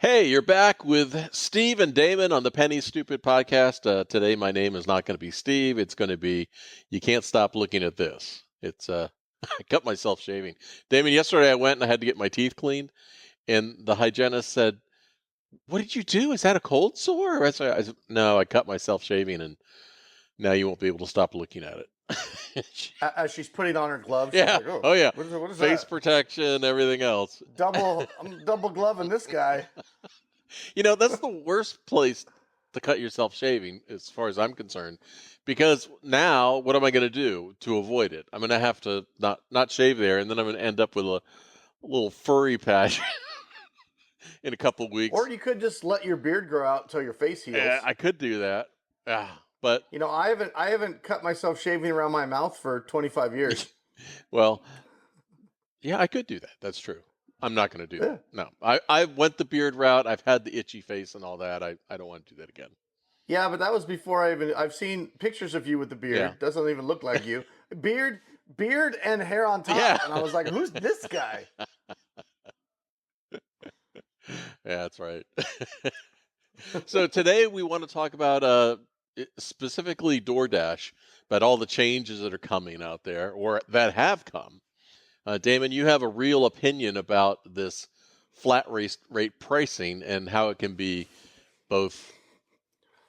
Hey, you're back with Steve and Damon on the Penny Stupid podcast. Today, my name is not going to be Steve. It's going to be, you can't stop looking at this. It's, I cut myself shaving. Damon, yesterday I went and I had to get my teeth cleaned, and the hygienist said, "What did you do? Is that a cold sore?" I said, "No, I cut myself shaving, and now you won't be able to stop looking at it." As she's putting on her gloves, Yeah. she's like, Oh, yeah. what is Face that? protection, everything else. I'm double gloving this guy. That's the worst place to cut yourself shaving, as far as I'm concerned, because now what am I going to do to avoid it? I'm going to have to not shave there, and then I'm going to end up with a little furry patch in a couple of Or weeks. you could just let your beard grow out until your face heals. I could do that, but I haven't cut myself shaving around my mouth for 25 years. well, yeah, I could do that. That's true. I'm not going to do Yeah. that. No, I went the beard route. I've had the itchy face and all that. I don't want to do that again. Yeah, but that was before I've seen pictures of you with the beard. Yeah. Doesn't even look like you. Beard and hair on top. Yeah. And I was like, who's this guy? Yeah, that's right. So today we want to talk about specifically DoorDash, about all the changes that are coming out there or that have come. Damon, you have a real opinion about this flat rate pricing and how it can be both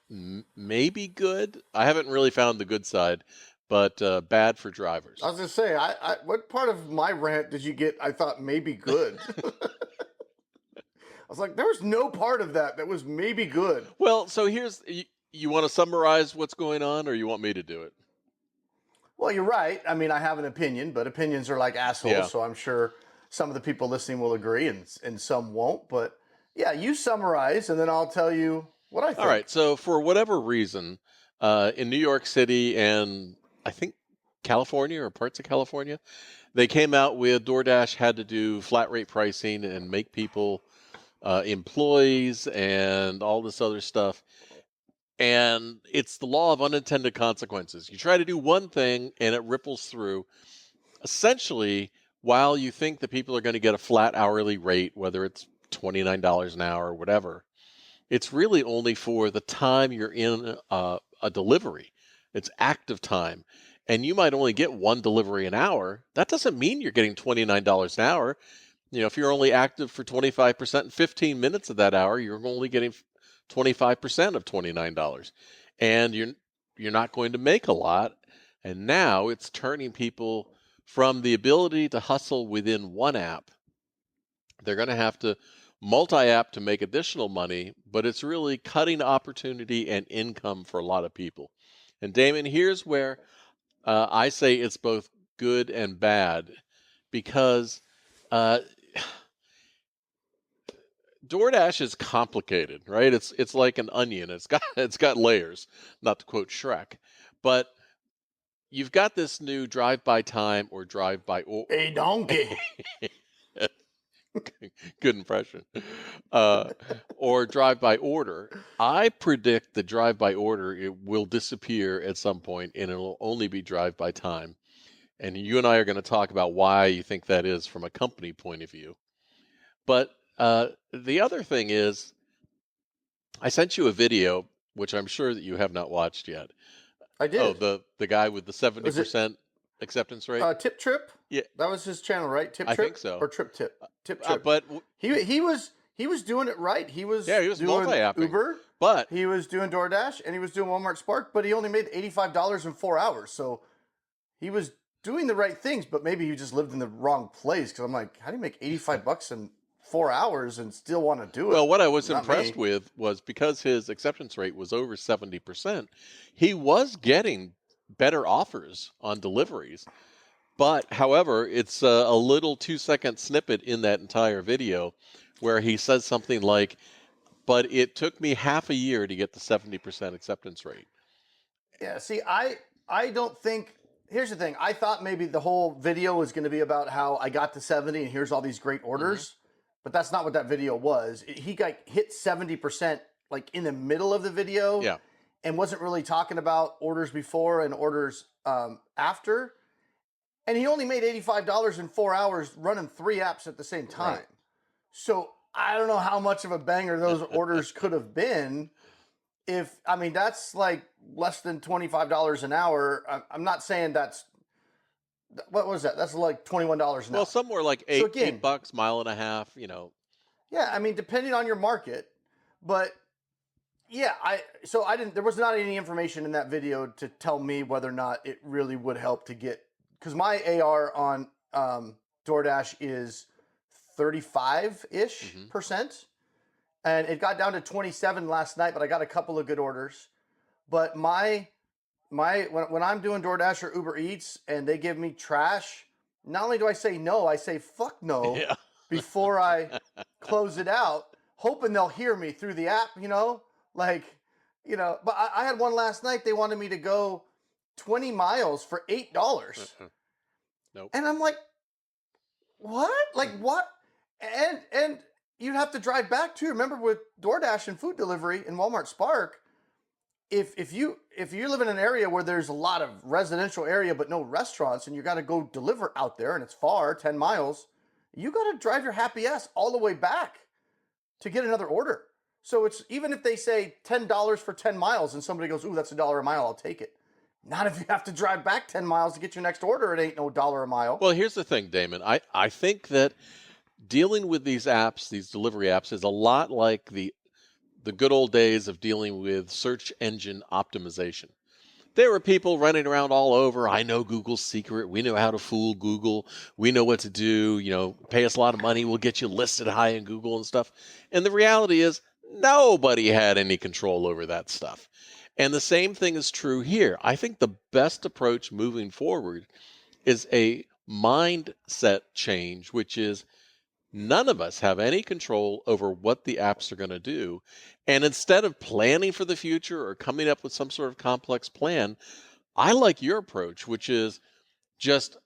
maybe good. I haven't really found the good side, but bad for drivers. I was gonna say, what part of my rant did you get? I thought maybe good. I was like, there was no part of that was maybe good. Well, so you want to summarize what's going on, or you want me to do it? Well, you're right. I mean, I have an opinion, but opinions are like assholes, Yeah. so I'm sure some of the people listening will agree and some won't. But yeah, you summarize, and then I'll tell you what I think. All right. So for whatever reason, in New York City and I think California or parts of California, they came out with DoorDash had to do flat rate pricing and make people employees and all this other stuff. And it's the law of unintended consequences. You try to do one thing and it ripples through. Essentially, while you think that people are going to get a flat hourly rate, whether it's $29 an hour or whatever, it's really only for the time you're in a delivery. It's active time. And you might only get one delivery an hour. That doesn't mean you're getting $29 an hour. If you're only active for 25% in 15 minutes of that hour, you're only getting 25% of $29. And you're not going to make a lot. And now it's turning people from the ability to hustle within one app. They're going to have to multi-app to make additional money, but it's really cutting opportunity and income for a lot of people. And Damon, here's where I say it's both good and bad, because DoorDash is complicated, right? It's like an onion. It's got layers, not to quote Shrek, but you've got this new drive-by time or drive-by A donkey. good impression, or drive-by order. I predict the drive-by order it will disappear at some point, and it'll only be drive-by time. And you and I are going to talk about why you think that is from a company point of view. But the other thing is, I sent you a video, which I'm sure that you have not watched yet. I did. Oh, the guy with the 70% acceptance rate? Tip Trip? Yeah. That was his channel, right? Tip I Trip? think so. Or Trip. But he was doing it right. He was doing multi-apping. Uber, but he was doing DoorDash, and he was doing Walmart Spark, but he only made $85 in 4 hours. So he was doing the right things, but maybe he just lived in the wrong place. Because I'm like, how do you make $85 in 4 hours and still want to do it? Well, what I was impressed with was because his acceptance rate was over 70%, he was getting better offers on deliveries. But, however, it's a little 2-second snippet in that entire video where he says something like, "But it took me half a year to get the 70% acceptance rate." Yeah, see, I don't think. Here's the thing. I thought maybe the whole video was going to be about how I got to 70 and here's all these great orders. But that's not what that video was. He got hit 70% like in the middle of the video. Yeah. And wasn't really talking about orders before and orders after. And he only made $85 in 4 hours running 3 apps at the same time. Right. So I don't know how much of a banger those orders could have been. If I mean that's like less than $25 an hour. I'm not saying that's what was that? That's like $21 an Well, hour. somewhere like So eight again, bucks, mile and a half. You know. yeah, I mean depending on your market, but yeah, I didn't. There was not any information in that video to tell me whether or not it really would help to get because my AR on DoorDash is 35 ish Hmm. percent, and it got down to 27 last night. But I got a couple of good orders. But when I'm doing DoorDash or Uber Eats and they give me trash, not only do I say no, I say fuck no Yeah. before I close it out, hoping they'll hear me through the app, like, but I had one last night. They wanted me to go 20 miles for $8. Nope. And I'm like, what? Like what? And you'd have to drive back too. Remember with DoorDash and food delivery and Walmart Spark, if you live in an area where there's a lot of residential area but no restaurants and you got to go deliver out there and it's far 10 miles, you got to drive your happy ass all the way back to get another order. So it's even if they say $10 for 10 miles and somebody goes, ooh, that's $1 a mile, I'll take it. Not if you have to drive back 10 miles to get your next order. It ain't no dollar a mile. Well, here's the thing, Damon. I think that dealing with these apps, these delivery apps, is a lot like the good old days of dealing with search engine optimization. There were people running around all over. I know Google's secret. We know how to fool Google. We know what to do. Pay us a lot of money. We'll get you listed high in Google and stuff. And the reality is, nobody had any control over that stuff. And the same thing is true here. I think the best approach moving forward is a mindset change, which is none of us have any control over what the apps are going to do. And instead of planning for the future or coming up with some sort of complex plan, I like your approach, which is just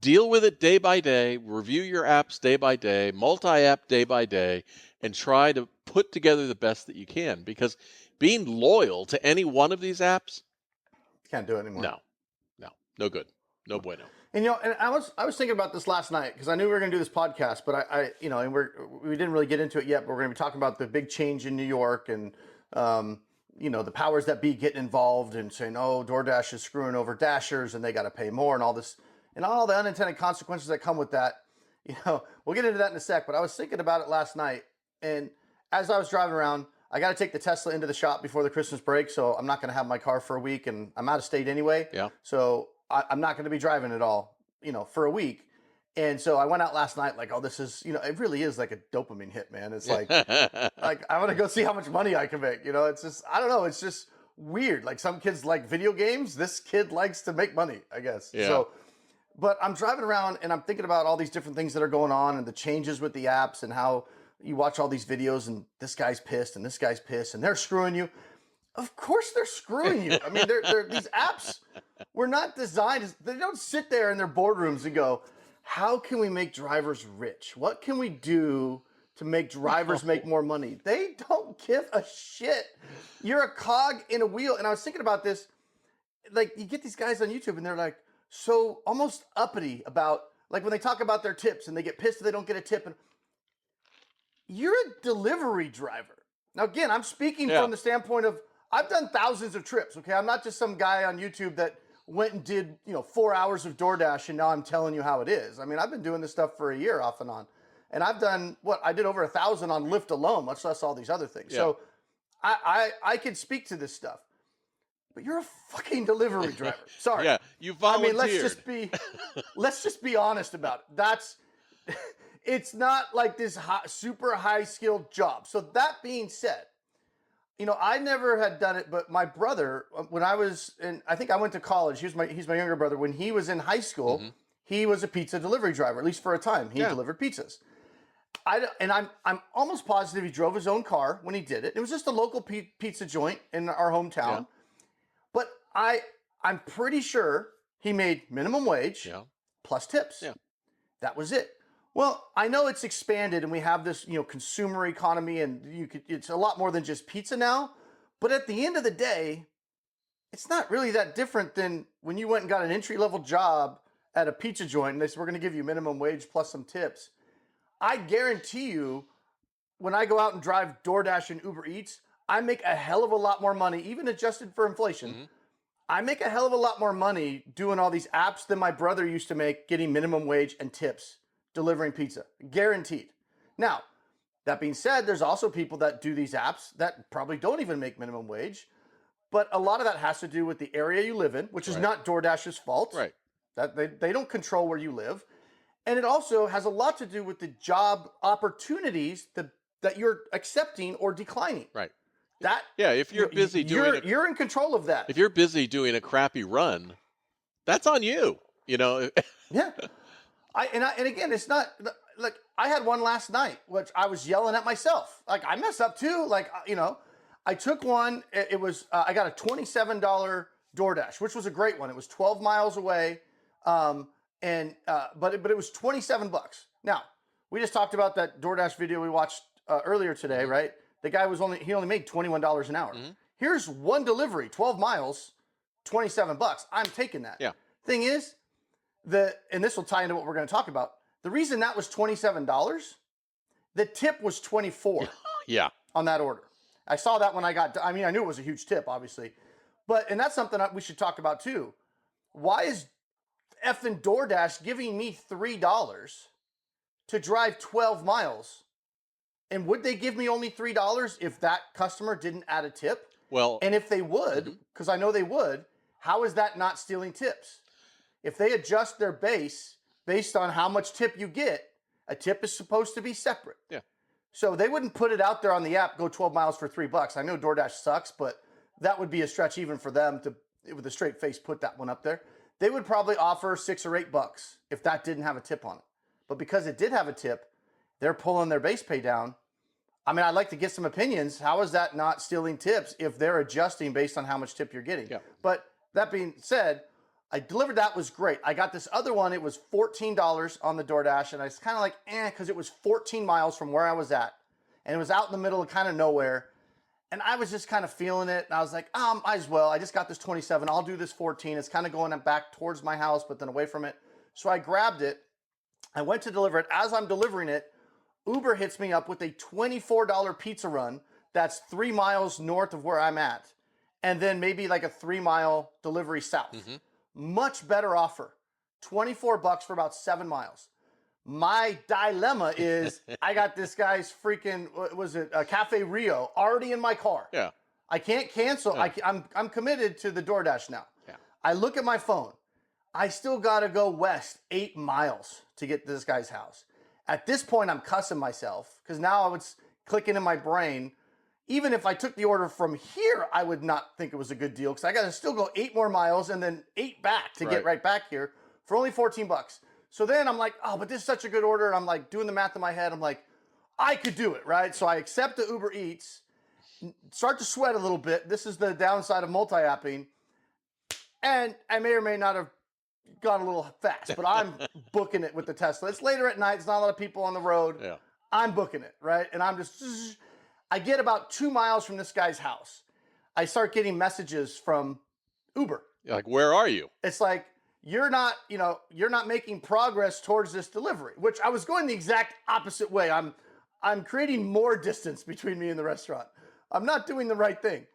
deal with it day by day, review your apps day by day, multi app day by day, and try to put together the best that you can. Because being loyal to any one of these apps, Can't do it anymore. no good. No bueno. And I was thinking about this last night because I knew we were going to do this podcast, but and we didn't really get into it yet. But we're going to be talking about the big change in New York and the powers that be getting involved and saying, oh, DoorDash is screwing over Dashers and they got to pay more and all this and all the unintended consequences that come with that. We'll get into that in a sec. But I was thinking about it last night, and as I was driving around, I got to take the Tesla into the shop before the Christmas break, so I'm not going to have my car for a week, and I'm out of state anyway. Yeah. So I'm not going to be driving at all, for a week. And so I went out last night like, oh, this is, it really is like a dopamine hit, man. It's like I want to go see how much money I can make. It's just, I don't know. It's just weird. Like some kids like video games. This kid likes to make money, I guess. Yeah. So, but I'm driving around and I'm thinking about all these different things that are going on and the changes with the apps and how you watch all these videos and this guy's pissed and this guy's pissed and they're screwing you. Of course they're screwing you. I mean, these apps were not designed. They don't sit there in their boardrooms and go, how can we make drivers rich? What can we do to make drivers make more money? They don't give a shit. You're a cog in a wheel. And I was thinking about this. Like, you get these guys on YouTube and they're like so almost uppity about, like when they talk about their tips and they get pissed if they don't get a tip. And you're a delivery driver. Now, again, I'm speaking from the standpoint of I've done thousands of trips, okay? I'm not just some guy on YouTube that went and did, 4 hours of DoorDash and now I'm telling you how it is. I mean, I've been doing this stuff for a year off and on. And I've done I did over 1,000 on Lyft alone, much less all these other things. Yeah. So I can speak to this stuff. But you're a fucking delivery driver. Sorry. Yeah, you volunteered. I mean, let's just be honest about it. It's not like this super high skilled job. So that being said, I never had done it, but my brother, when I was in, I think I went to college. He's my younger brother. When he was in high school, he was a pizza delivery driver, at least for a time. He delivered pizzas. I'm almost positive he drove his own car when he did it. It was just a local pizza joint in our hometown. Yeah. But I'm pretty sure he made minimum wage plus tips. Yeah. That was it. Well, I know it's expanded and we have this, consumer economy and it's a lot more than just pizza now. But at the end of the day, it's not really that different than when you went and got an entry-level job at a pizza joint and they said, we're going to give you minimum wage plus some tips. I guarantee you, when I go out and drive DoorDash and Uber Eats, I make a hell of a lot more money, even adjusted for inflation. Mm-hmm. I make a hell of a lot more money doing all these apps than my brother used to make getting minimum wage and tips delivering pizza. Guaranteed. Now, that being said, there's also people that do these apps that probably don't even make minimum wage. But a lot of that has to do with the area you live in, which is Right. not DoorDash's fault. Right. That they don't control where you live. And it also has a lot to do with the job opportunities that you're accepting or declining. Right. That Yeah. If you're busy doing you're in control of that. if you're busy doing a crappy run, that's on you. Yeah. And again, it's not like I had one last night, which I was yelling at myself. Like I messed up too. Like I took one. It was I got a $27 DoorDash, which was a great one. It was 12 miles away, but it was $27. Now we just talked about that DoorDash video we watched earlier today, Mm-hmm. right? The guy he only made $21 an hour. Mm-hmm. Here's one delivery, 12 miles, $27. I'm taking that. Yeah. Thing is, and this will tie into what we're going to talk about. The reason that was $27, the tip was $24 Yeah. on that order. I saw that when I knew it was a huge tip, obviously. And that's something that we should talk about too. Why is effing DoorDash giving me $3 to drive 12 miles? And would they give me only $3 if that customer didn't add a tip? Well, And if they would, because I know they would, how is that not stealing tips? If they adjust their base based on how much tip you get, a tip is supposed to be separate. Yeah. So they wouldn't put it out there on the app, go 12 miles for $3. I know DoorDash sucks, but that would be a stretch even for them to, with a straight face, put that one up there. They would probably offer $6 or $8 if that didn't have a tip on it. But because it did have a tip, they're pulling their base pay down. I mean, I'd like to get some opinions. How is that not stealing tips if they're adjusting based on how much tip you're getting? Yeah. But that being said, I delivered that, was great. I got this other one. It was $14 on the DoorDash, and I was kind of like, because it was 14 miles from where I was at, and it was out in the middle of kind of nowhere, and I was just kind of feeling it, and I was like, might as well. I just got this 27. I'll do this 14. It's kind of going back towards my house, but then away from it. So I grabbed it. I went to deliver it. As I'm delivering it, Uber hits me up with a $24 pizza run that's 3 miles north of where I'm at, and then maybe like a 3-mile delivery south. Mm-hmm. Much better offer. $24 for about 7 miles. My dilemma is I got this guy's freaking, what was it, Cafe Rio already in my car. Yeah. I can't cancel. Yeah. I'm committed to the DoorDash now. Yeah. I look at my phone. I still got to go west 8 miles to get to this guy's house. At this point, I'm cussing myself because now it's clicking in my brain. Even if I took the order from here, I would not think it was a good deal because I got to still go 8 more miles and then 8 back to get right back here for only $14. So then I'm like, but this is such a good order. And I'm like doing the math in my head. I'm like, I could do it, right? So I accept the Uber Eats, start to sweat a little bit. This is the downside of multi-apping. And I may or may not have gone a little fast, but I'm booking it with the Tesla. It's later at night. There's not a lot of people on the road. Yeah. I'm booking it, right? And I get about 2 miles from this guy's house. I start getting messages from Uber. You're like, where are you? It's like, you're not making progress towards this delivery, which I was going the exact opposite way. I'm creating more distance between me and the restaurant. I'm not doing the right thing.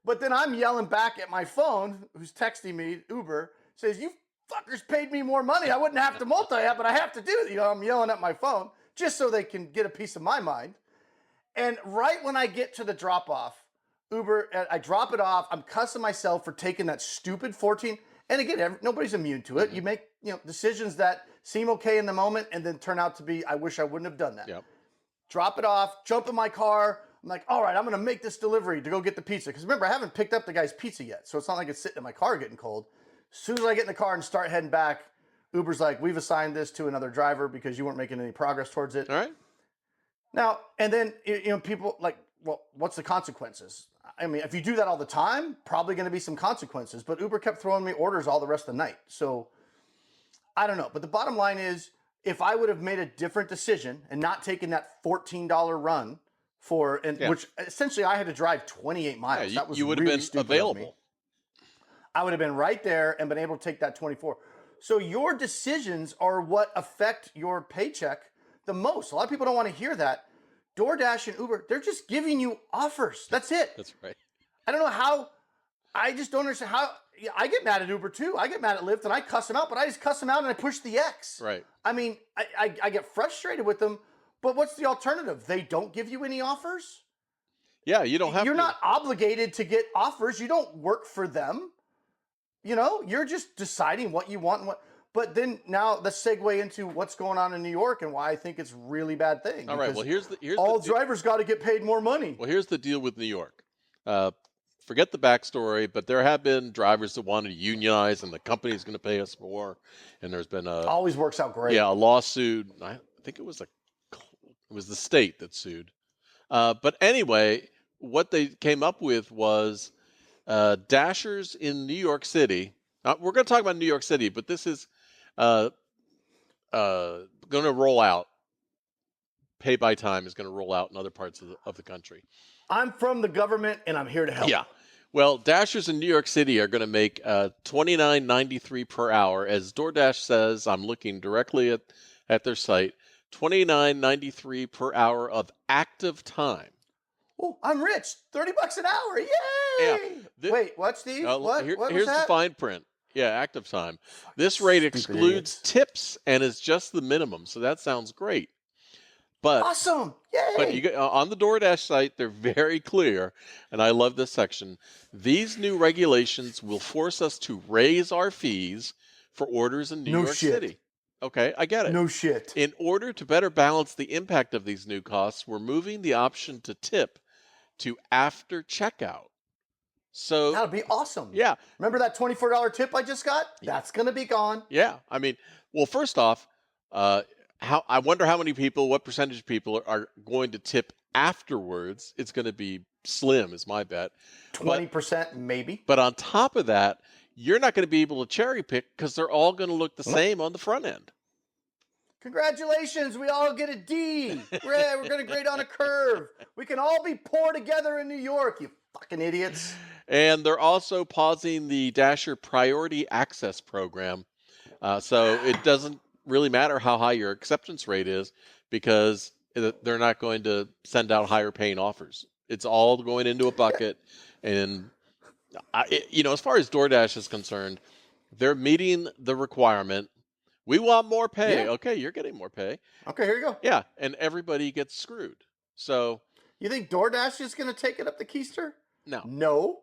But then I'm yelling back at my phone, who's texting me, Uber, says, you fuckers paid me more money. I wouldn't have to multi-app, but I have to do it. I'm yelling at my phone just so they can get a piece of my mind. And right when I get to the drop-off, Uber, I drop it off. I'm cussing myself for taking that stupid 14. And again, nobody's immune to it. You make decisions that seem okay in the moment and then turn out to be, I wish I wouldn't have done that. Yep. Drop it off, jump in my car. I'm like, all right, I'm going to make this delivery to go get the pizza. Because remember, I haven't picked up the guy's pizza yet. So it's not like it's sitting in my car getting cold. As soon as I get in the car and start heading back, Uber's like, we've assigned this to another driver because you weren't making any progress towards it. All right. Now, and then, people like, well, what's the consequences? I mean, if you do that all the time, probably going to be some consequences. But Uber kept throwing me orders all the rest of the night. So I don't know. But the bottom line is, if I would have made a different decision and not taken that $14 run which essentially I had to drive 28 miles. Yeah, that was you would really have been stupid of me. available. I would have been right there and been able to take that 24. So your decisions are what affect your paycheck the most. A lot of people don't want to hear that. DoorDash and Uber, they're just giving you offers. That's it. That's right. I don't know how. I just don't understand how. Yeah, I get mad at Uber too. I get mad at Lyft and I cuss them out, but I just cuss them out and I push the X. Right. I mean, I get frustrated with them, but what's the alternative? They don't give you any offers? Yeah, you don't have You're to. not obligated to get offers. You don't work for them. You're just deciding what you want and what. But then now let's segue into what's going on in New York and why I think it's a really bad thing. All right. because Well, here's all the drivers got to get paid more money. well, here's the deal with New York. Uh, Forget the backstory, but there have been drivers that wanted to unionize, and the company's going to pay us more. And there's been Always works out great. a lawsuit. I think it was the state that sued. But anyway, what they came up with was Dashers in New York City. We're going to talk about New York City, but this is uh, going to roll out. Pay by time is going to roll out in other parts of the country. I'm from the government and I'm here to help. Yeah. Well, Dashers in New York City are going to make $29.93 per hour. As DoorDash says, I'm looking directly at their site, $29.93 per hour of active time. Oh, I'm rich. $30 an hour. Yay! Yeah. Wait, what, Steve? What was here's that? the fine print. Yeah, active time. This rate stupid excludes idiots. tips and is just the minimum. So that sounds great. But Awesome. Yay! But on the DoorDash site, they're very clear, and I love this section. These new regulations will force us to raise our fees for orders in New No York shit. City. Okay, I get it. No shit. In order to better balance the impact of these new costs, we're moving the option to tip to after checkout. So That'll be awesome. yeah, Remember that $24 tip I just got? That's going to be gone. yeah. I mean, well, first off, I wonder how many people, what percentage of people are going to tip afterwards. It's going to be slim, is my bet. 20% maybe. But on top of that, you're not going to be able to cherry pick because they're all going to look the same on the front end. Congratulations, we all get a D. We're going to grade on a curve. We can all be poor together in New York, you fucking idiots. And they're also pausing the Dasher Priority Access Program. So it doesn't really matter how high your acceptance rate is because they're not going to send out higher paying offers. It's all going into a bucket. And, as far as DoorDash is concerned, they're meeting the requirement. We want more pay. Yeah. Okay, you're getting more pay. Okay, here you go. Yeah, and everybody gets screwed. So You think DoorDash is going to take it up the keister? no. No.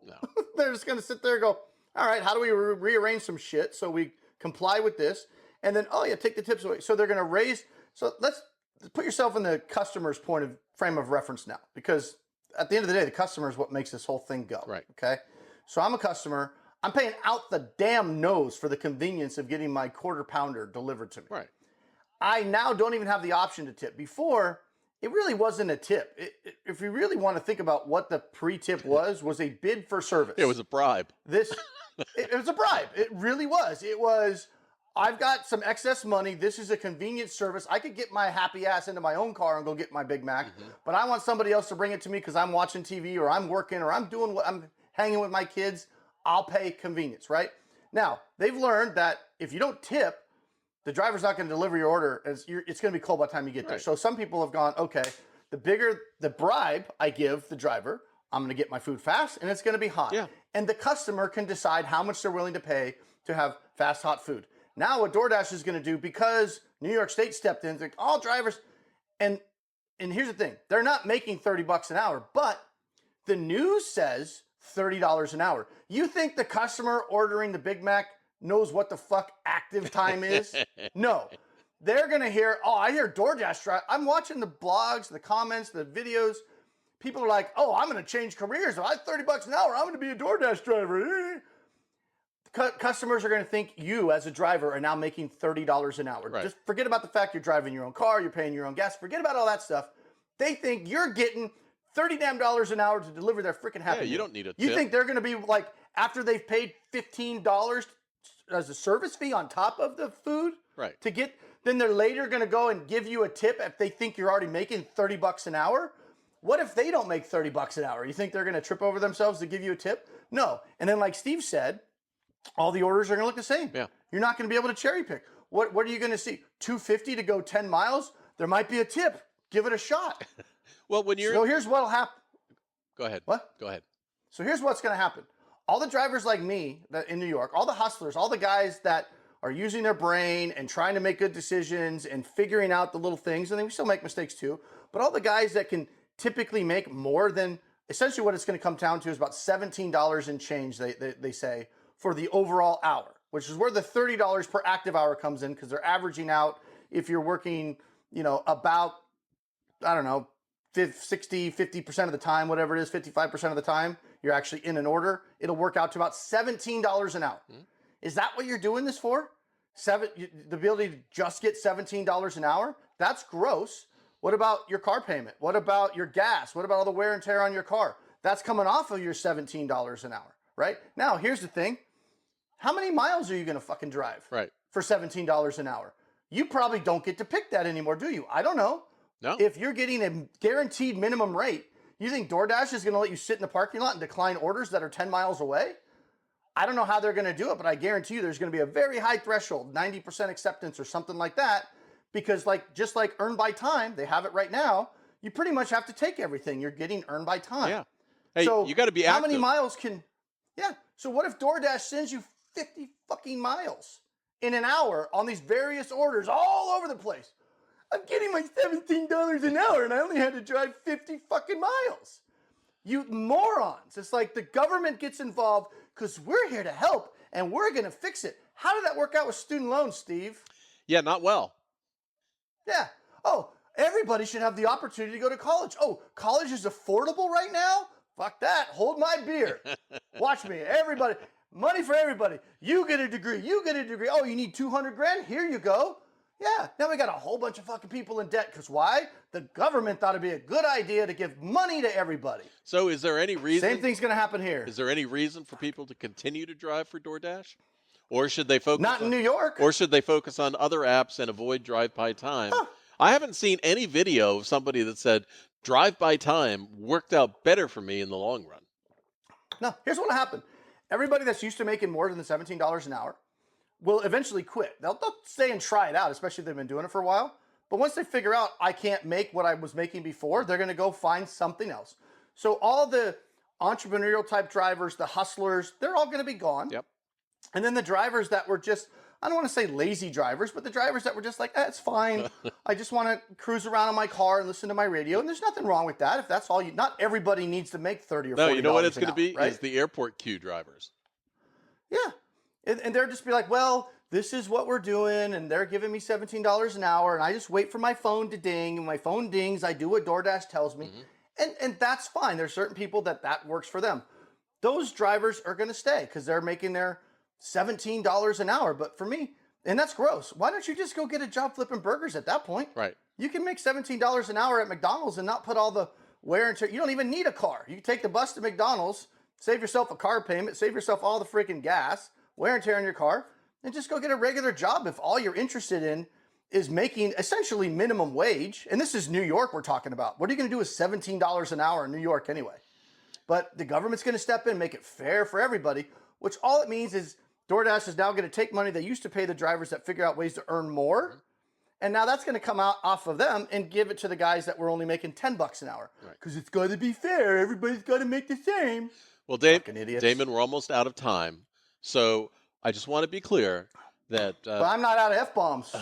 They're just going to sit there and go, all right, how do we rearrange some shit so we comply with this? And then, take the tips away. So they're going to raise. So let's put yourself in the customer's frame of reference now, because at the end of the day, the customer is what makes this whole thing go. Right. Okay. So I'm a customer. I'm paying out the damn nose for the convenience of getting my quarter pounder delivered to me. Right. I now don't even have the option to tip. Before, it really wasn't a tip. If you really want to think about what the pre-tip was a bid for service. It was a bribe. It was a bribe. It really was. It was, I've got some excess money. This is a convenience service. I could get my happy ass into my own car and go get my Big Mac, but I want somebody else to bring it to me because I'm watching TV or I'm working or I'm hanging with my kids. I'll pay convenience, right? Now, they've learned that if you don't tip, the driver's not going to deliver your order. It's going to be cold by the time you get there. Right. So some people have gone, okay, the bigger the bribe I give the driver, I'm going to get my food fast and it's going to be hot. Yeah. And the customer can decide how much they're willing to pay to have fast, hot food. Now what DoorDash is going to do, because New York State stepped in, like all drivers, and here's the thing, they're not making $30 an hour, but the news says $30 an hour. You think the customer ordering the Big Mac knows what the fuck active time is? No. They're going to hear, I hear DoorDash drive. I'm watching the blogs, the comments, the videos. People are like, I'm going to change careers. If I have $30 an hour, I'm going to be a DoorDash driver. Customers are going to think you, as a driver, are now making $30 an hour. Right. Just forget about the fact you're driving your own car, you're paying your own gas. Forget about all that stuff. They think you're getting $30 damn an hour to deliver their freaking Happy Yeah, you Meal. don't need a You tip. think they're going to be like, after they've paid $15 as a service fee on top of the food, Right. to get, then they're later going to go and give you a tip if they think you're already making $30 an hour? What if they don't make $30 an hour? You think they're going to trip over themselves to give you a tip? No. And then, like Steve said, all the orders are going to look the same. Yeah. You're not going to be able to cherry pick. What are you going to see? $2.50 to go 10 miles? There might be a tip. Give it a shot. Well, when you're So here's what'll happen. go ahead. What? Go ahead. So here's what's going to happen. All the drivers like me that in New York, all the hustlers, all the guys that are using their brain and trying to make good decisions and figuring out the little things, and then we still make mistakes too, but all the guys that can typically make more than, essentially what it's going to come down to is about $17 in change, they say, for the overall hour, which is where the $30 per active hour comes in, because they're averaging out if you're working, about, I don't know, 50% of the time, whatever it is, 55% of the time, you're actually in an order, it'll work out to about $17 an hour. Mm-hmm. Is that what you're doing this for? The ability to just get $17 an hour? That's gross. What about your car payment? What about your gas? What about all the wear and tear on your car? That's coming off of your $17 an hour, right? Now, here's the thing. How many miles are you going to fucking drive for $17 an hour? You probably don't get to pick that anymore, do you? I don't know. No. If you're getting a guaranteed minimum rate, you think DoorDash is going to let you sit in the parking lot and decline orders that are 10 miles away? I don't know how they're going to do it, but I guarantee you there's going to be a very high threshold, 90% acceptance or something like that, because just like earn by time, they have it right now, you pretty much have to take everything. You're getting earned by time. Yeah. Hey, so you got to be active. How many miles so what if DoorDash sends you 50 fucking miles in an hour on these various orders all over the place? I'm getting my $17 an hour and I only had to drive 50 fucking miles. You morons. It's like the government gets involved because we're here to help and we're going to fix it. How did that work out with student loans, Steve? Yeah, not well. Yeah. Oh, everybody should have the opportunity to go to college. Oh, college is affordable right now? Fuck that. Hold my beer. Watch me. Everybody. Money for everybody. You get a degree. You get a degree. Oh, you need 200 grand? Here you go. Yeah, now we got a whole bunch of fucking people in debt. Because why? The government thought it'd be a good idea to give money to everybody. So is there any reason? Same thing's going to happen here. Is there any reason for people to continue to drive for DoorDash? Or should they focus Not in New York. Or should they focus on other apps and avoid drive-by time? Huh. I haven't seen any video of somebody that said drive-by time worked out better for me in the long run. No, here's what'll happen. Everybody that's used to making more than the $17 an hour will eventually quit. They'll stay and try it out, especially if they've been doing it for a while. But once they figure out I can't make what I was making before, they're going to go find something else. So all the entrepreneurial type drivers, the hustlers, they're all going to be gone. Yep. And then the drivers that were just, I don't want to say lazy drivers, but the drivers that were just like, it's fine. I just want to cruise around in my car and listen to my radio. And there's nothing wrong with that. If that's all not everybody needs to make 30 or 40 No, you know what it's going to be? right? Is the airport queue drivers. Yeah. And they're just be like, well, this is what we're doing, and they're giving me $17 an hour, and I just wait for my phone to ding, and my phone dings, I do what DoorDash tells me, and that's fine. There's certain people that works for them. Those drivers are going to stay because they're making their $17 an hour, but for me, and that's gross. Why don't you just go get a job flipping burgers at that point? Right. You can make $17 an hour at McDonald's and not put all the wear and tear. You don't even need a car. You can take the bus to McDonald's, save yourself a car payment, save yourself all the freaking gas, wear and tear on your car, and just go get a regular job if all you're interested in is making essentially minimum wage. And this is New York we're talking about. What are you going to do with $17 an hour in New York anyway? But the government's going to step in and make it fair for everybody, which all it means is DoorDash is now going to take money they used to pay the drivers that figure out ways to earn more. And now that's going to come out off of them and give it to the guys that were only making $10 an hour. Because it's got to be fair. Everybody's got to make the same. Well, Damon, we're almost out of time. So I just want to be clear that... but I'm not out of F-bombs.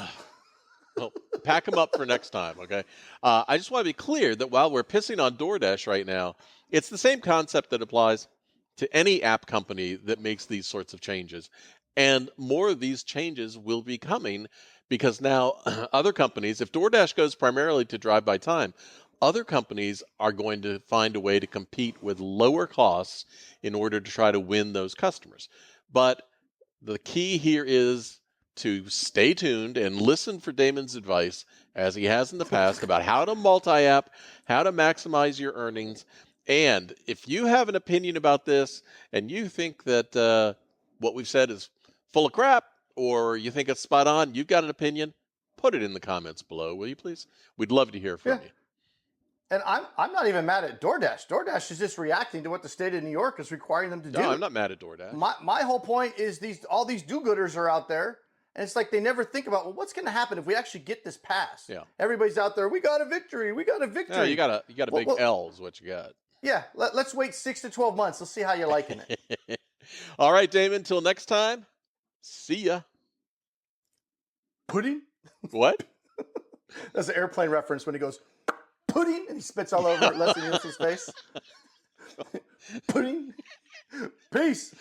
Well, pack them up for next time, okay? I just want to be clear that while we're pissing on DoorDash right now, it's the same concept that applies to any app company that makes these sorts of changes. And more of these changes will be coming because now other companies, if DoorDash goes primarily to drive-by time, other companies are going to find a way to compete with lower costs in order to try to win those customers. But the key here is to stay tuned and listen for Damon's advice, as he has in the past, about how to multi-app, how to maximize your earnings. And if you have an opinion about this and you think that what we've said is full of crap or you think it's spot on, you've got an opinion, put it in the comments below, will you please? We'd love to hear from you. And I'm not even mad at DoorDash. DoorDash is just reacting to what the state of New York is requiring them to do. No, I'm not mad at DoorDash. My whole point is all these do-gooders are out there, And it's like they never think about, well, what's going to happen if we actually get this passed? Yeah. Everybody's out there. We got a victory. We got a victory. No, you got a Well, big L is what you got. yeah. Let's wait 6 to 12 months. Let's see how you're liking it. All right, Damon. Till next time. See ya. Pudding? What? That's an airplane reference when he goes, pudding, and he spits all over Leslie Nielsen's face. Pudding? Peace.